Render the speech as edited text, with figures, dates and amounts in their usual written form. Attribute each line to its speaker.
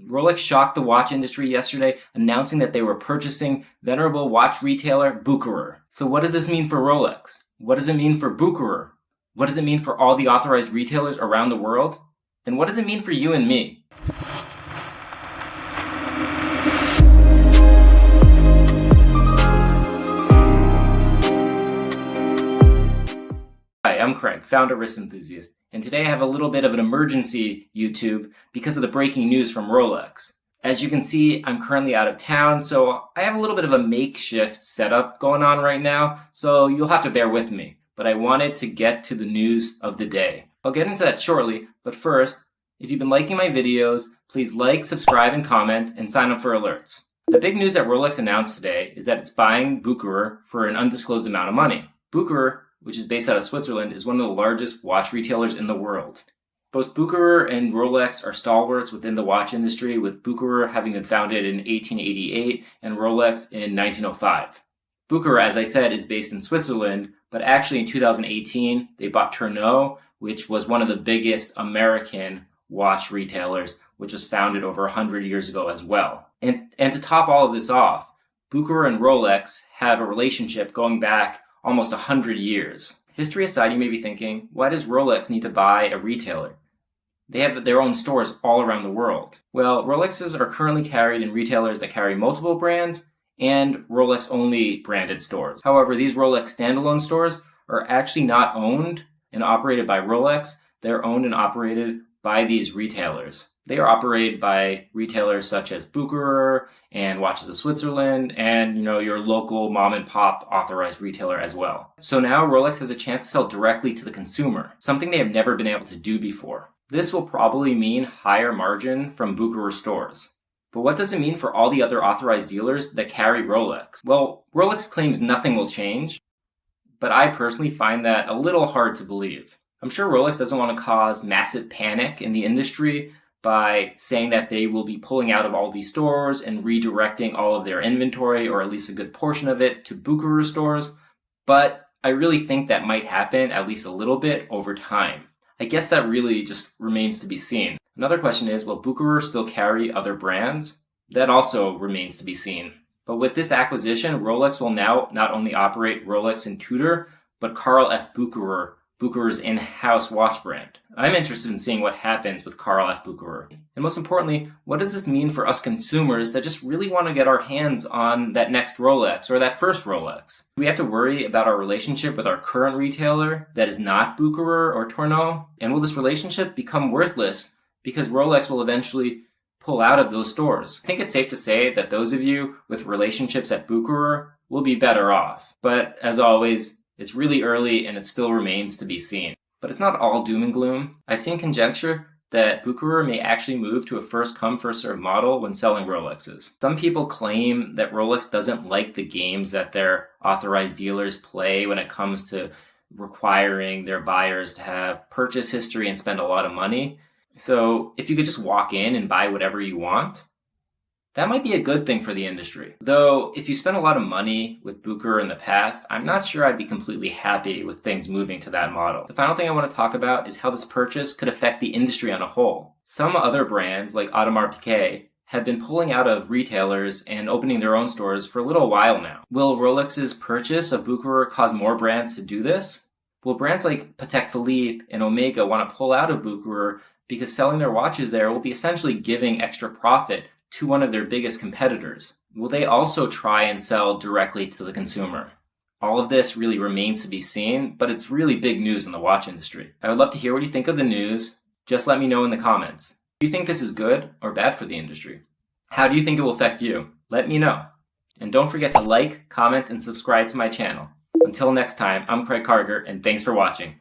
Speaker 1: Rolex shocked the watch industry yesterday, announcing that they were purchasing venerable watch retailer Bucherer. So what does this mean for Rolex? What does it mean for Bucherer? What does it mean for all the authorized retailers around the world? And what does it mean for you and me? Hi, I'm Craig, founder Wrist Enthusiast, and today I have a little bit of an emergency YouTube because of the breaking news from Rolex. As you can see, I'm currently out of town, so I have a little bit of a makeshift setup going on right now, so you'll have to bear with me. But I wanted to get to the news of the day. I'll get into that shortly, but first, if you've been liking my videos, please like, subscribe, and comment, and sign up for alerts. The big news that Rolex announced today is that it's buying Bucherer for an undisclosed amount of money. Bucherer, which is based out of Switzerland, is one of the largest watch retailers in the world. Both Bucherer and Rolex are stalwarts within the watch industry, with Bucherer having been founded in 1888 and Rolex in 1905. Bucherer, as I said, is based in Switzerland, but actually in 2018, they bought Cherno, which was one of the biggest American watch retailers, which was founded over 100 years ago as well. And to top all of this off, Bucherer and Rolex have a relationship going back almost 100 years. History aside, you may be thinking, why does Rolex need to buy a retailer? They have their own stores all around the world. Well, Rolexes are currently carried in retailers that carry multiple brands and Rolex-only branded stores. However, these Rolex standalone stores are actually not owned and operated by Rolex. They're owned and operated by these retailers. They are operated by retailers such as Bucherer and Watches of Switzerland and, your local mom and pop authorized retailer as well. So now Rolex has a chance to sell directly to the consumer, something they have never been able to do before. This will probably mean higher margin from Bucherer stores. But what does it mean for all the other authorized dealers that carry Rolex? Well, Rolex claims nothing will change, but I personally find that a little hard to believe. I'm sure Rolex doesn't want to cause massive panic in the industry by saying that they will be pulling out of all these stores and redirecting all of their inventory, or at least a good portion of it, to Bucherer stores. But I really think that might happen at least a little bit over time. I guess that really just remains to be seen. Another question is, will Bucherer still carry other brands? That also remains to be seen. But with this acquisition, Rolex will now not only operate Rolex and Tudor, but Carl F. Bucherer, Bucherer's in-house watch brand. I'm interested in seeing what happens with Carl F. Bucherer. And most importantly, what does this mean for us consumers that just really want to get our hands on that next Rolex or that first Rolex? Do we have to worry about our relationship with our current retailer that is not Bucherer or Cherno? And will this relationship become worthless because Rolex will eventually pull out of those stores? I think it's safe to say that those of you with relationships at Bucherer will be better off. But as always, it's really early and it still remains to be seen. But it's not all doom and gloom. I've seen conjecture that Bucherer may actually move to a first-come, first-served model when selling Rolexes. Some people claim that Rolex doesn't like the games that their authorized dealers play when it comes to requiring their buyers to have purchase history and spend a lot of money. So if you could just walk in and buy whatever you want, that might be a good thing for the industry. Though, if you spent a lot of money with Bucherer in the past, I'm not sure I'd be completely happy with things moving to that model. The final thing I want to talk about is how this purchase could affect the industry on a whole. Some other brands, like Audemars have been pulling out of retailers and opening their own stores for a little while now. Will Rolex's purchase of Bucherer cause more brands to do this? Will brands like Patek Philippe and Omega want to pull out of Bucherer because selling their watches there will be essentially giving extra profit to one of their biggest competitors? Will they also try and sell directly to the consumer? All of this really remains to be seen, but it's really big news in the watch industry. I would love to hear what you think of the news. Just let me know in the comments. Do you think this is good or bad for the industry? How do you think it will affect you? Let me know. And don't forget to like, comment, and subscribe to my channel. Until next time, I'm Craig Carger, and thanks for watching.